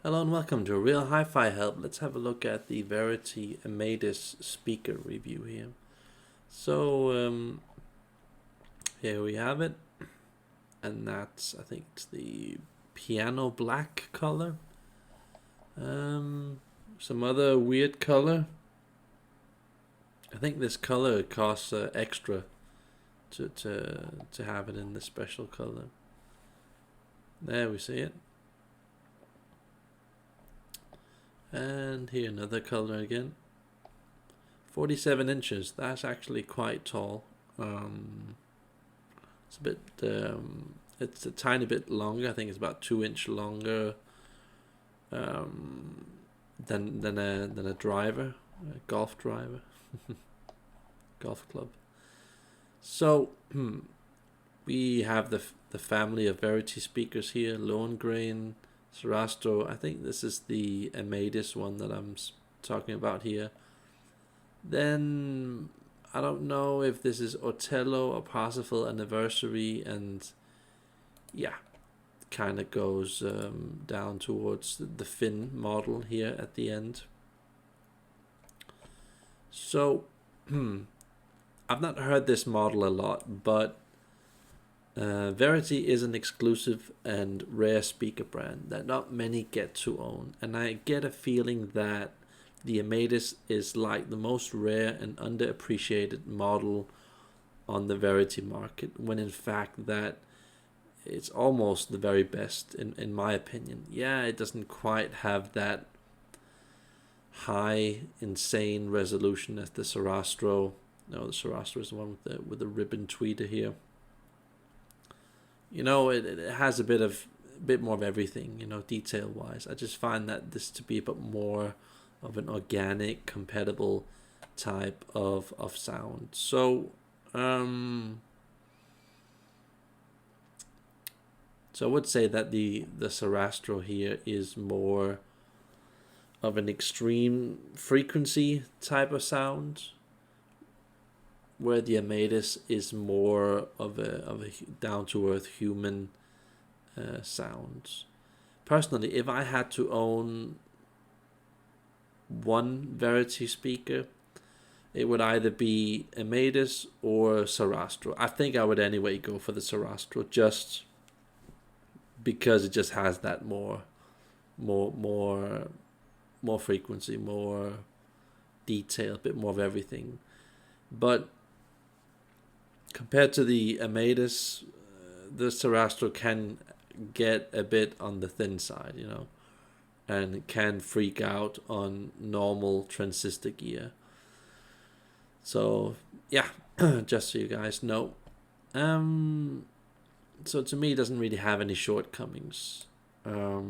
Hello and welcome to Real Hi-Fi Help. Let's have a look at the Verity Amadis speaker review here. So here we have it, and that's, I think it's the piano black color. Some other weird color. I think this color costs extra to have it in the special color. There we see it. And here another color again. 47 inches. That's actually quite tall. It's a bit. It's a tiny bit longer. I think it's about 2 inch longer than a driver, a golf driver, golf club. So we have the family of Verity speakers here. Lohengrin, Sarastro. I think this is the Amadis one that I'm talking about here. Then I don't know if this is Otello or Parsifal Anniversary, and yeah, kind of goes down towards the fin model here at the end. So I've not heard this model a lot, but Verity is an exclusive and rare speaker brand that not many get to own, and I get a feeling that the Amadis is like the most rare and underappreciated model on the Verity market, when in fact that it's almost the very best in my opinion. Yeah, it doesn't quite have that high, insane resolution as the Sarastro. No, the Sarastro is the one with the ribbon tweeter here. You know, it has a bit more of everything, you know, detail wise. I just find that this to be a bit more of an organic, compatible type of sound. So so I would say that the Sarastro here is more of an extreme frequency type of sound, where the Amadis is more of a down-to-earth human sound. Personally, if I had to own one Verity speaker, it would either be Amadis or Sarastro. I think I would anyway go for the Sarastro, just because it just has that more frequency, more detail, a bit more of everything. But compared to the Amadis, the Sarastro can get a bit on the thin side, you know, and can freak out on normal transistor gear. So yeah, just so you guys know. So to me, it doesn't really have any shortcomings. What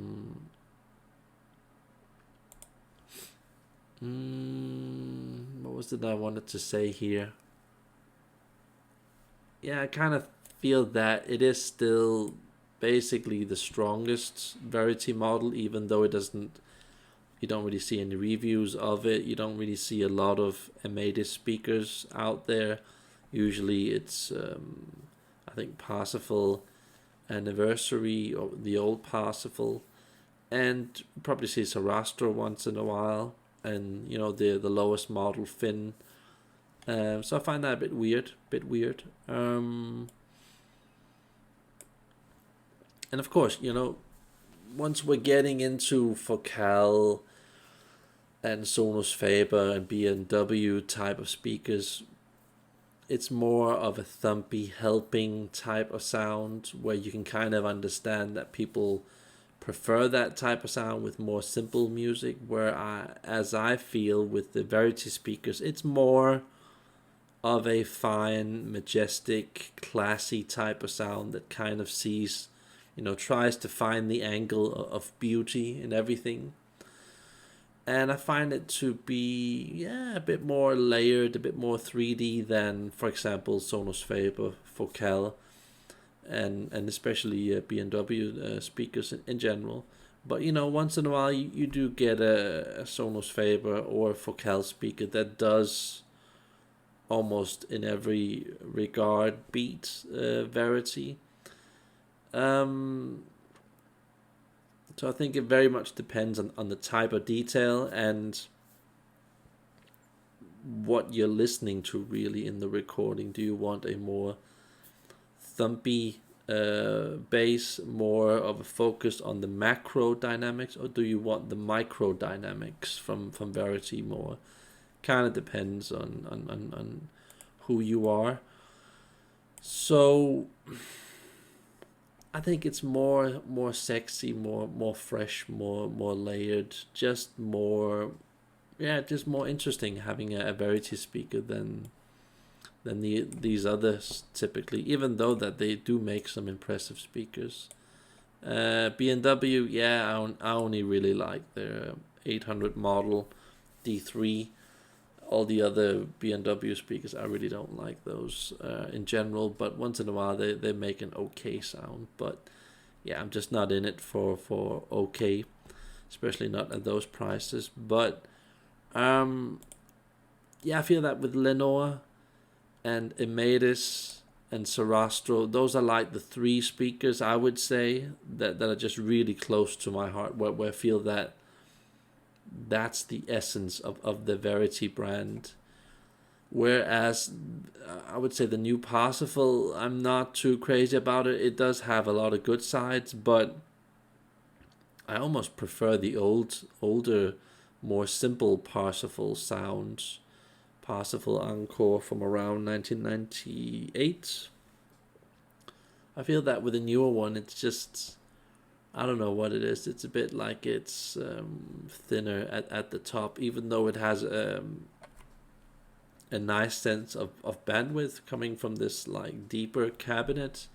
was it I wanted to say here? Yeah, I kind of feel that it is still basically the strongest Verity model, even though it doesn't. You don't really see any reviews of it. You don't really see a lot of Amadis speakers out there. Usually it's, I think, Parsifal Anniversary, or the old Parsifal, and probably see Sarastro once in a while, and you know, the lowest model Fin. So I find that a bit weird. And of course, you know, once we're getting into Focal and Sonus Faber and B&W type of speakers, it's more of a thumpy, helping type of sound, where you can kind of understand that people prefer that type of sound with more simple music, where as I feel with the Verity speakers, it's more of a fine, majestic, classy type of sound that kind of sees, you know, tries to find the angle of beauty in everything. And I find it to be, yeah, a bit more layered, a bit more 3D than, for example, Sonus Faber, Focal, and especially B&W speakers in general. But, you know, once in a while you do get a Sonus Faber or a Focal speaker that does almost in every regard beat Verity. So I think it very much depends on the type of detail and what you're listening to really in the recording. Do you want a more thumpy bass, more of a focus on the macro dynamics, or do you want the micro dynamics from Verity more? Kind of depends on who you are. So I think it's more sexy, more fresh, more layered, just more interesting having a Verity speaker than these others typically, even though that they do make some impressive speakers. B&W, I only really like their 800 model D3. All the other B&W speakers, I really don't like those in general, but once in a while they make an okay sound. But yeah, I'm just not in it for okay, especially not at those prices. But I feel that with Lenore and Amadis and Sarastro, those are like the three speakers I would say that are just really close to my heart, where I feel that that's the essence of the Verity brand. Whereas I would say the new Parsifal, I'm not too crazy about it. It does have a lot of good sides, but I almost prefer the older, more simple Parsifal sounds. Parsifal Encore from around 1998. I feel that with the newer one, it's just, I don't know what it is. It's a bit like it's thinner at the top, even though it has a nice sense of bandwidth coming from this like deeper cabinet.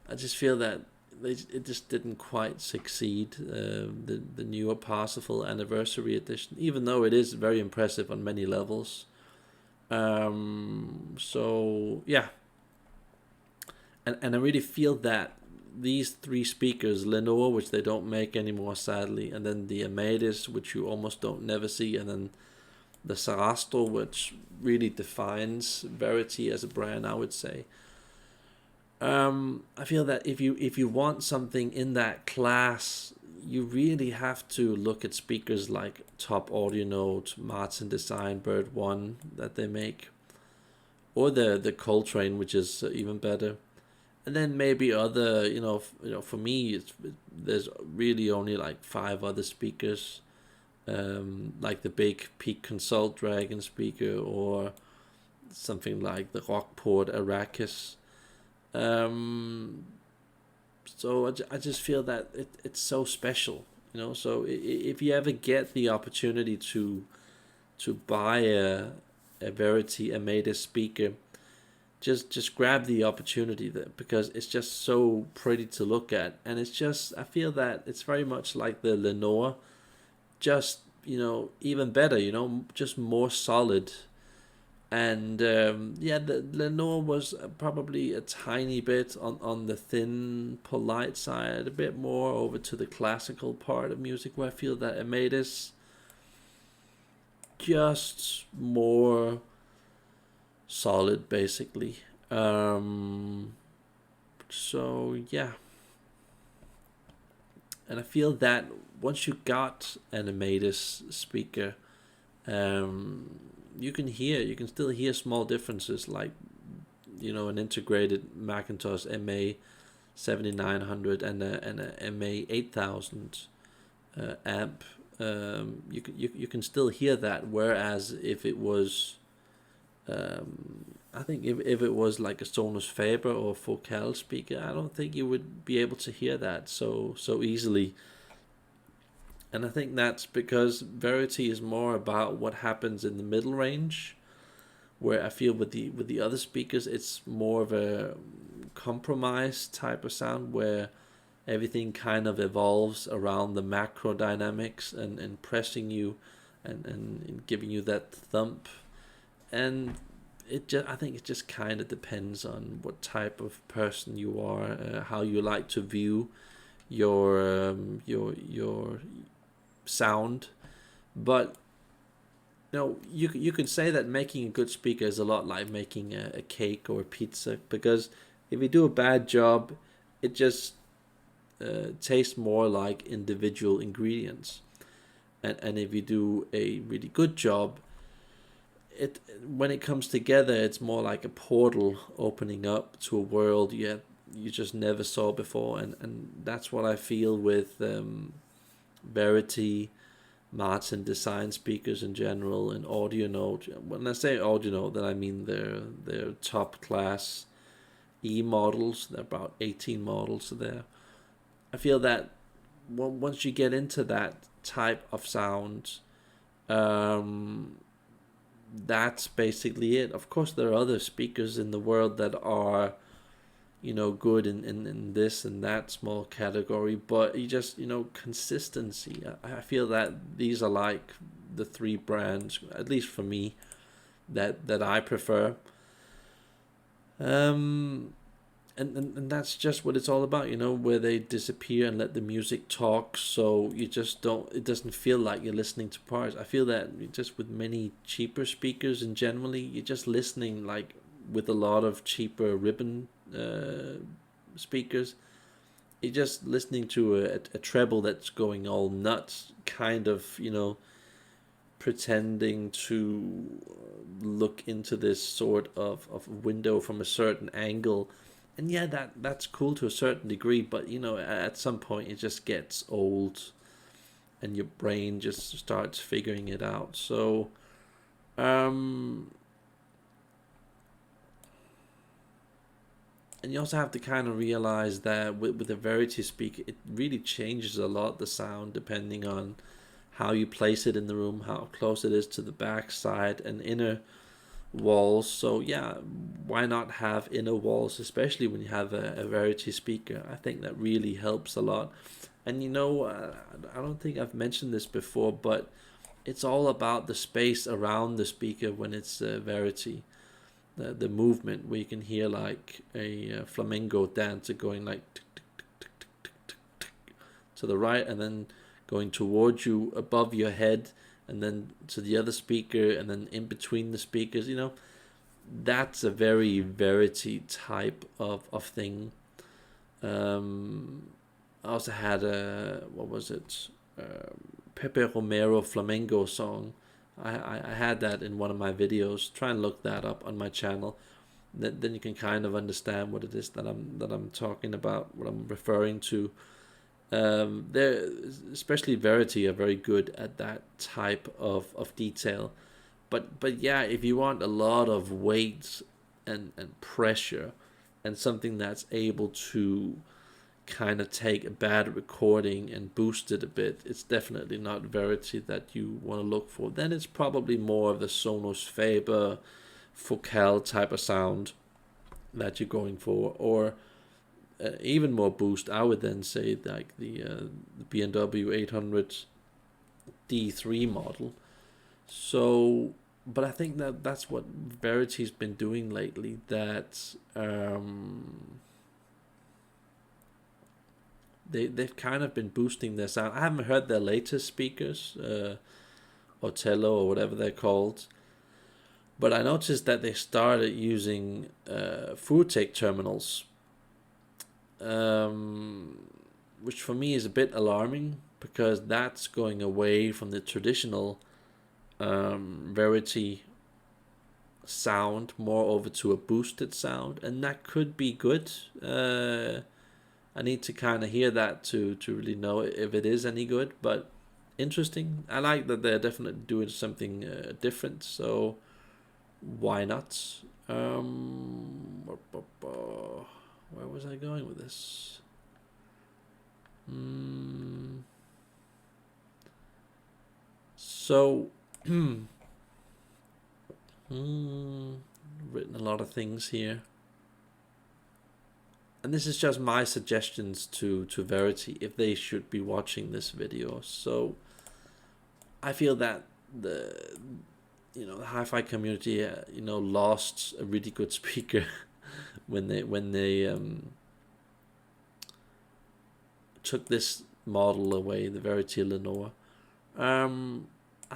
I just feel that it just didn't quite succeed. The newer Parsifal Anniversary Edition, even though it is very impressive on many levels. So yeah, and I really feel that these three speakers, Lenore, which they don't make anymore sadly, and then the Amadis, which you almost don't never see, and then the Sarastro, which really defines Verity as a brand, I would say. I feel that if you want something in that class, you really have to look at speakers like Top Audio Note, Martin Design, Bird One that they make, or the Coltrane, which is even better. And then maybe other, for me, there's really only like 5 other speakers, like the big Peak Consult Dragon speaker, or something like the Rockport Arrakis. So I just feel that it's so special, So if you ever get the opportunity to buy a Verity Amadis speaker, just grab the opportunity there, because it's just so pretty to look at, and it's just, I feel that it's very much like the Lenore, just even better, just more solid. And the Lenore was probably a tiny bit on the thin, polite side, a bit more over to the classical part of music, where I feel that Amadis just more solid, basically. So yeah, and I feel that once you got an Amadis speaker, you can still hear small differences, like an integrated Macintosh MA 7900 and a MA 8000 amp. You can still hear that, whereas if it was I think if it was like a Sonus Faber or Focal speaker, I don't think you would be able to hear that so easily. And I think that's because Verity is more about what happens in the middle range, where I feel with the other speakers, it's more of a compromise type of sound, where everything kind of evolves around the macro dynamics and pressing you and giving you that thump. And I think it just kind of depends on what type of person you are, how you like to view your sound. But you could say that making a good speaker is a lot like making a cake or a pizza, because if you do a bad job, it just taste more like individual ingredients. And if you do a really good job, it when it comes together, it's more like a portal opening up to a world you just never saw before, and that's what I feel with Verity, Martin design speakers in general, and Audio Note. When I say Audio Note, then I mean their top class E models. There are about 18 models there. I feel that once you get into that type of sound, that's basically it. Of course, there are other speakers in the world that are, good in this and that small category, but you just, consistency. I feel that these are like the three brands, at least for me, that I prefer. And that's just what it's all about, where they disappear and let the music talk, so you just don't, it doesn't feel like you're listening to parts. I feel that just with many cheaper speakers, and generally you're just listening like with a lot of cheaper ribbon speakers, you're just listening to a treble that's going all nuts, kind of, pretending to look into this sort of window from a certain angle. And yeah, that's cool to a certain degree, but at some point it just gets old and your brain just starts figuring it out. So and you also have to kind of realize that with a Verity speaker, it really changes a lot, the sound, depending on how you place it in the room, how close it is to the back, side, and inner walls. So yeah, why not have inner walls, especially when you have a Verity speaker? I think that really helps a lot. And I don't think I've mentioned this before, but it's all about the space around the speaker when it's Verity. The movement, where you can hear like a flamenco dancer going like tick, tick, tick, tick, tick, tick, tick, to the right, and then going towards you above your head, and then to the other speaker, and then in between the speakers. That's a very Verity type of thing. I also had what was it, Pepe Romero flamenco song. I had that in one of my videos. Try and look that up on my channel. Then you can kind of understand what it is that I'm talking about, what I'm referring to. There, especially Verity, are very good at that type of detail. But yeah, if you want a lot of weight and pressure, and something that's able to kind of take a bad recording and boost it a bit, it's definitely not Verity that you want to look for. Then it's probably more of the Sonus Faber, Focal type of sound that you're going for, or even more boost. I would then say like the B&W 800 D3 model. So, but I think that's what Verity's been doing lately. That they've kind of been boosting their sound. I haven't heard their latest speakers, Otello or whatever they're called, but I noticed that they started using FurTech terminals, which for me is a bit alarming, because that's going away from the traditional Verity sound, more over to a boosted sound, and that could be good. I need to kind of hear that to really know if it is any good, but interesting. I like that they're definitely doing something different, so why not? Where was I going with this? So, written a lot of things here. And this is just my suggestions to Verity if they should be watching this video. So I feel that the hi-fi community lost a really good speaker when they took this model away, the Verity Lenore. I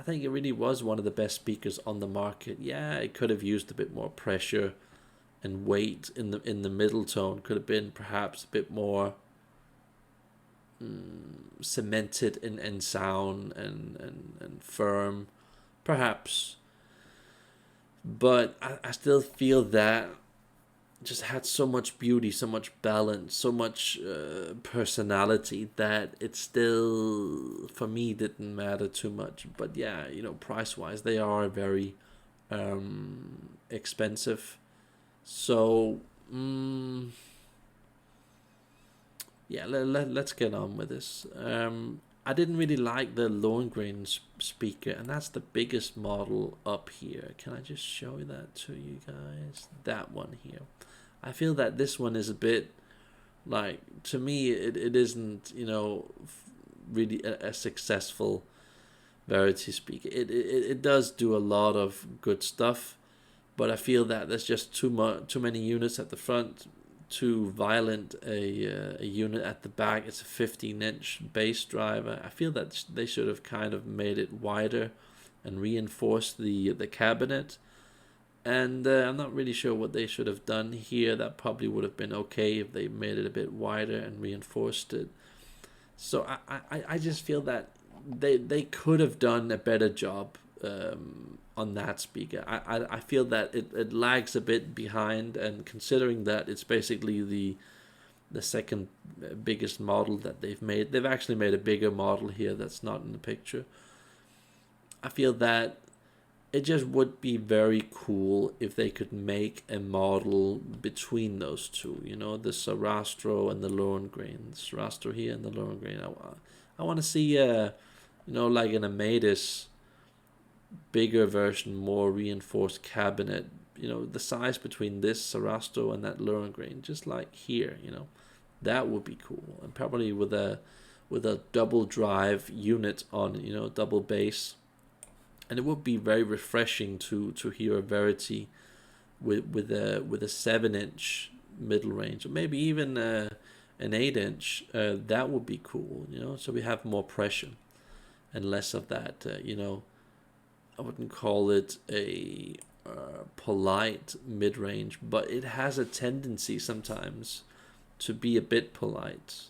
think it really was one of the best speakers on the market. Yeah, it could have used a bit more pressure and weight in the middle tone. Could have been perhaps a bit more cemented in sound and firm, perhaps. But I still feel that just had so much beauty, so much balance, so much personality that it still, for me, didn't matter too much. But yeah, price-wise, they are very expensive. So, yeah, let's get on with this. I didn't really like the Lohengrin speaker, and that's the biggest model up here. Can I just show that to you guys? That one here. I feel that this one is a bit, like, to me, it isn't, really a successful Verity speaker. It does do a lot of good stuff, but I feel that there's just too many units at the front, too violent a unit at the back. It's a 15-inch bass driver. I feel that they should have kind of made it wider and reinforced the cabinet. And I'm not really sure what they should have done here. That probably would have been okay if they made it a bit wider and reinforced it. So I just feel that they could have done a better job on that speaker. I feel that it lags a bit behind, and considering that it's basically the second biggest model that they've actually made a bigger model here that's not in the picture. I feel that it just would be very cool if they could make a model between those two, the Sarastro and the Lohengrin. The Sarastro here and the Lohengrin. I want to see like an Amadis bigger version, more reinforced cabinet, the size between this Sarastro and that Lohengrin, just like here, that would be cool. And probably with a double drive unit on, double bass. And it would be very refreshing to hear a Verity with a 7-inch middle range, or maybe even an 8-inch. That would be cool, so we have more pressure and less of that, I wouldn't call it a polite mid-range, but it has a tendency sometimes to be a bit polite.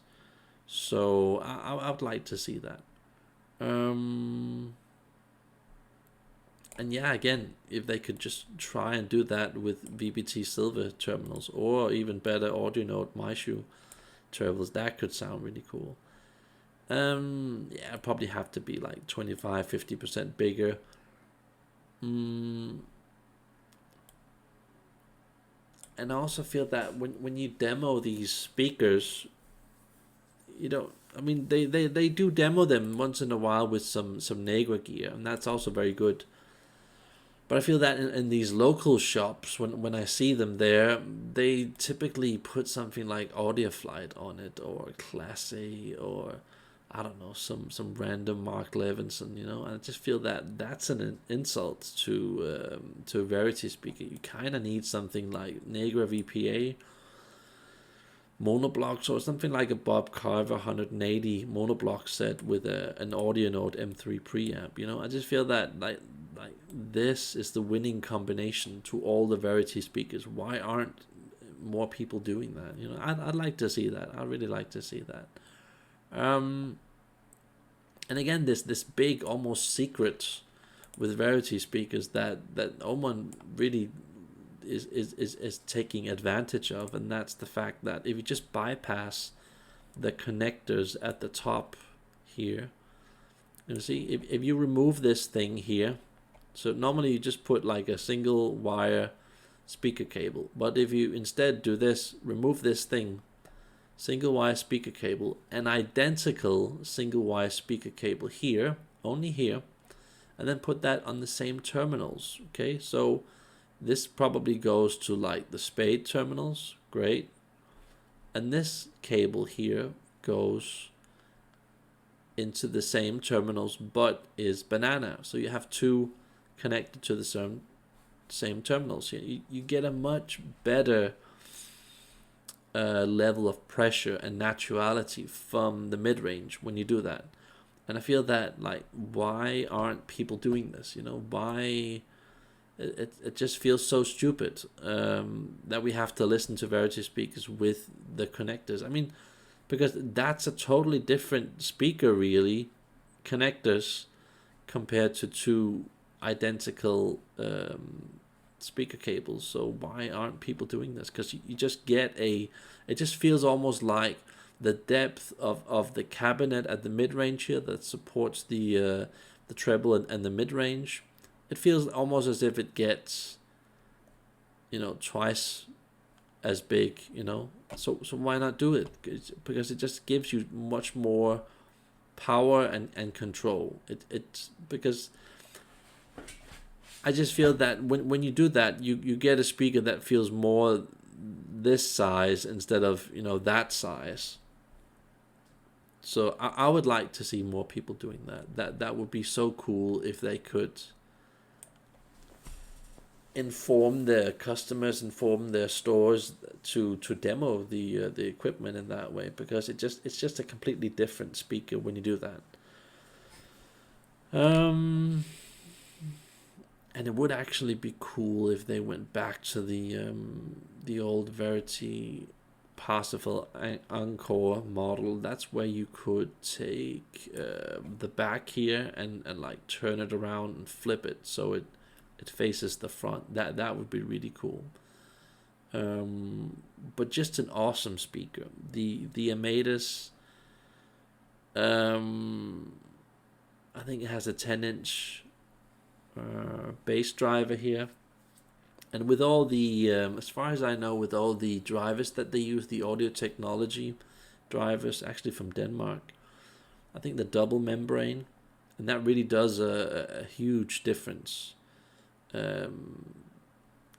So I would like to see that. And yeah, again, if they could just try and do that with VBT Silver terminals, or even better, Audio Note Maishu terminals, that could sound really cool. Yeah, it'd probably have to be like 25-50% bigger. And I also feel that when you demo these speakers, they do demo them once in a while with some Negra gear, and that's also very good. But I feel that in these local shops, when I see them there, they typically put something like Audioflight on it, or Classy, or I don't know, some random Mark Levinson, and I just feel that that's an insult to a Verity speaker. You kind of need something like Negra VPA monoblocks, or something like a Bob Carver 180 monoblock set with an Audio Note M3 preamp. I just feel that like this is the winning combination to all the Verity speakers. Why aren't more people doing that? I'd like to see that. I'd really like to see that. And again, this big, almost secret with Verity speakers that no one really is taking advantage of, and that's the fact that if you just bypass the connectors at the top here, see, if you remove this thing here, so normally you just put like a single wire speaker cable, but if you instead do this, remove this thing, single wire speaker cable, an identical single wire speaker cable here, only here, and then put that on the same terminals. Okay, so this probably goes to like the Spade terminals, great, and this cable here goes into the same terminals but is banana, so you have two connected to the same terminals here. You get a much better level of pressure and naturality from the mid-range when you do that. And I feel that, like, why aren't people doing this? Why it just feels so stupid that we have to listen to Verity speakers with the connectors. I mean, because that's a totally different speaker, really, connectors, compared to two identical speaker cables. So why aren't people doing this? Because you just get it just feels almost like the depth of the cabinet at the mid-range here that supports the treble and the mid-range. It feels almost as if it gets, twice as big, so why not do it? Because it just gives you much more power and control. It's because I just feel that when you do that, you get a speaker that feels more this size instead of that size. So I would like to see more people doing that. That would be so cool if they could inform their customers, inform their stores to demo the equipment in that way, because it's just a completely different speaker when you do that. And it would actually be cool if they went back to the old Verity Parsifal Encore model. That's where you could take the back here and like turn it around and flip it so it faces the front. That would be really cool. But just an awesome speaker. The Amadis, I think it has a 10-inch bass driver here, and with all the as far as I know, with all the drivers that they use, the audio technology drivers, actually from Denmark, I think the double membrane, and that really does a huge difference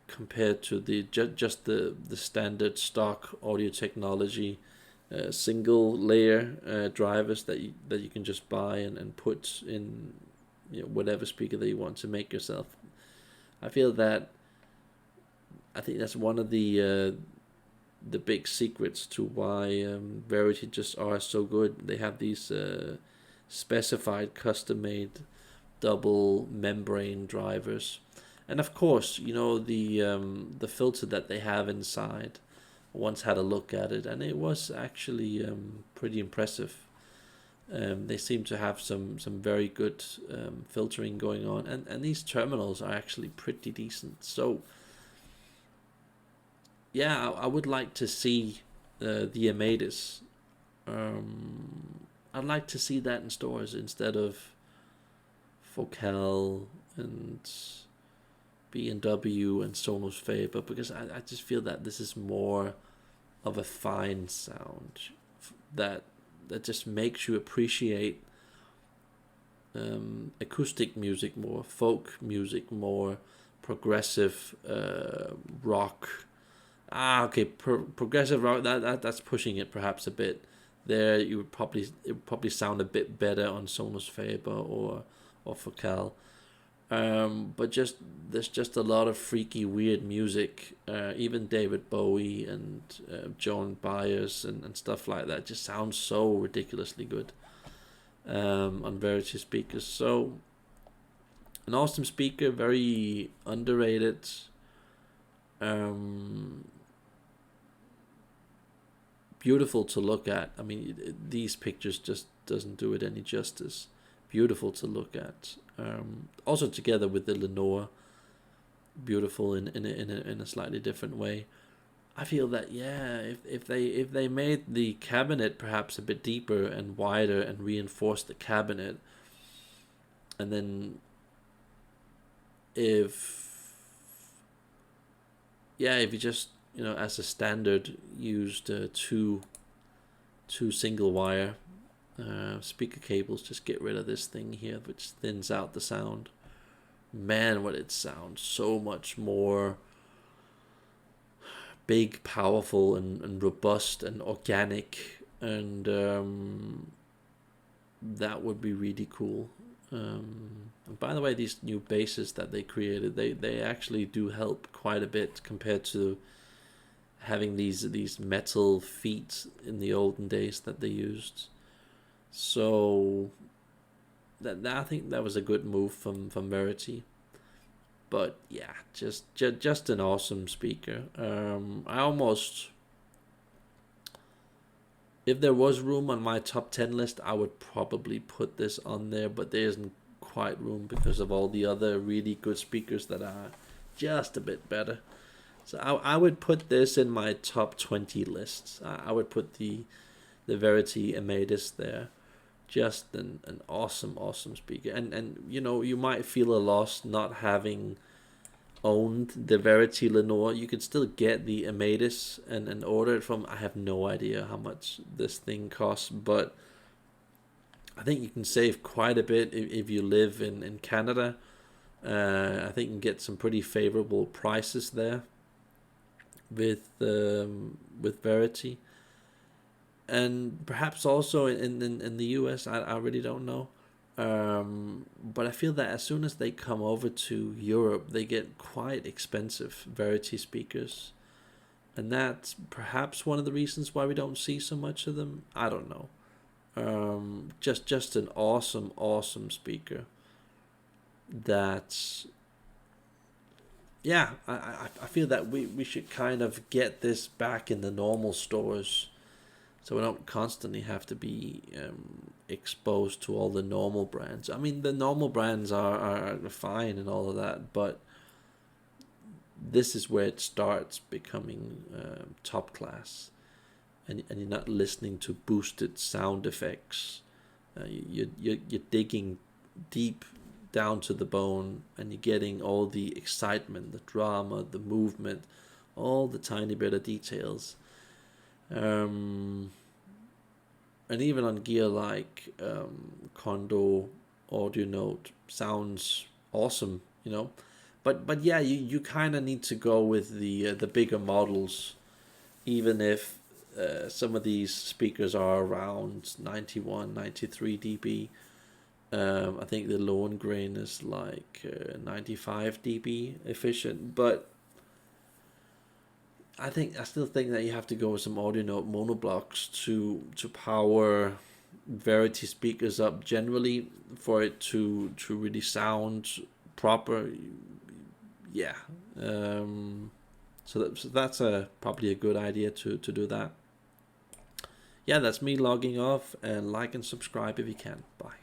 compared to the just the standard stock audio technology single layer drivers that you can just buy and put in whatever speaker that you want to make yourself. I think that's one of the big secrets to why Verity just are so good. They have these specified, custom-made double membrane drivers, and of course, the filter that they have inside. I once had a look at it, and it was actually pretty impressive. They seem to have some very good filtering going on, and these terminals are actually pretty decent. So yeah, I would like to see the Amadis. I'd like to see that in stores instead of Focal and B&W and Sonus Faber, because I just feel that this is more of a fine sound that just makes you appreciate acoustic music more, folk music more, progressive rock. Progressive rock. That's pushing it perhaps a bit. There, it would probably sound a bit better on Sonus Faber or Focal. But there's just a lot of freaky, weird music. Even David Bowie and Joan Baez and stuff like that just sounds so ridiculously good on Verity speakers. So an awesome speaker, very underrated. Beautiful to look at. I mean, these pictures just doesn't do it any justice. Beautiful to look at. Also together with the Lenore, beautiful in a slightly different way. I feel that if they made the cabinet perhaps a bit deeper and wider and reinforced the cabinet, and then if you just as a standard used two single wire speaker cables, just get rid of this thing here which thins out the sound. Man, would it sound so much more big, powerful, and robust and organic, and that would be really cool. And by the way, these new basses that they created, they actually do help quite a bit compared to having these metal feet in the olden days that they used. So that I think that was a good move from Verity. But yeah, just an awesome speaker. I almost, If there was room on my top 10 list, I would probably put this on there, but there isn't quite room because of all the other really good speakers that are just a bit better. So I would put this in my top 20 lists. I would put the Verity Amadis there. Just an awesome speaker. And you know, you might feel a loss not having owned the Verity Lenore. You could still get the Amadis and order it from, I have no idea how much this thing costs, but I think you can save quite a bit if you live in Canada. I think you can get some pretty favorable prices there with Verity, and perhaps also in the US. I really don't know. But I feel that as soon as they come over to Europe, they get quite expensive Verity speakers, and that's perhaps one of the reasons why we don't see so much of them. I don't know. Just an awesome speaker. That's, yeah, I feel that we should kind of get this back in the normal stores, so we don't constantly have to be exposed to all the normal brands. I mean, the normal brands are fine and all of that, but this is where it starts becoming top class, and you're not listening to boosted sound effects. You're digging deep down to the bone, and you're getting all the excitement, the drama, the movement, all the tiny bit of details. And even on gear like Kondo Audio Note sounds awesome, you know. But yeah, you kind of need to go with the bigger models, even if some of these speakers are around 91, 93 dB. I think the Lohengrin is like 95 dB efficient, but I still think that you have to go with some Audio Note monoblocks to power Verity speakers up generally for it to really sound proper. Yeah. So that's probably a good idea to do that. Yeah, that's me logging off, and like and subscribe if you can. Bye.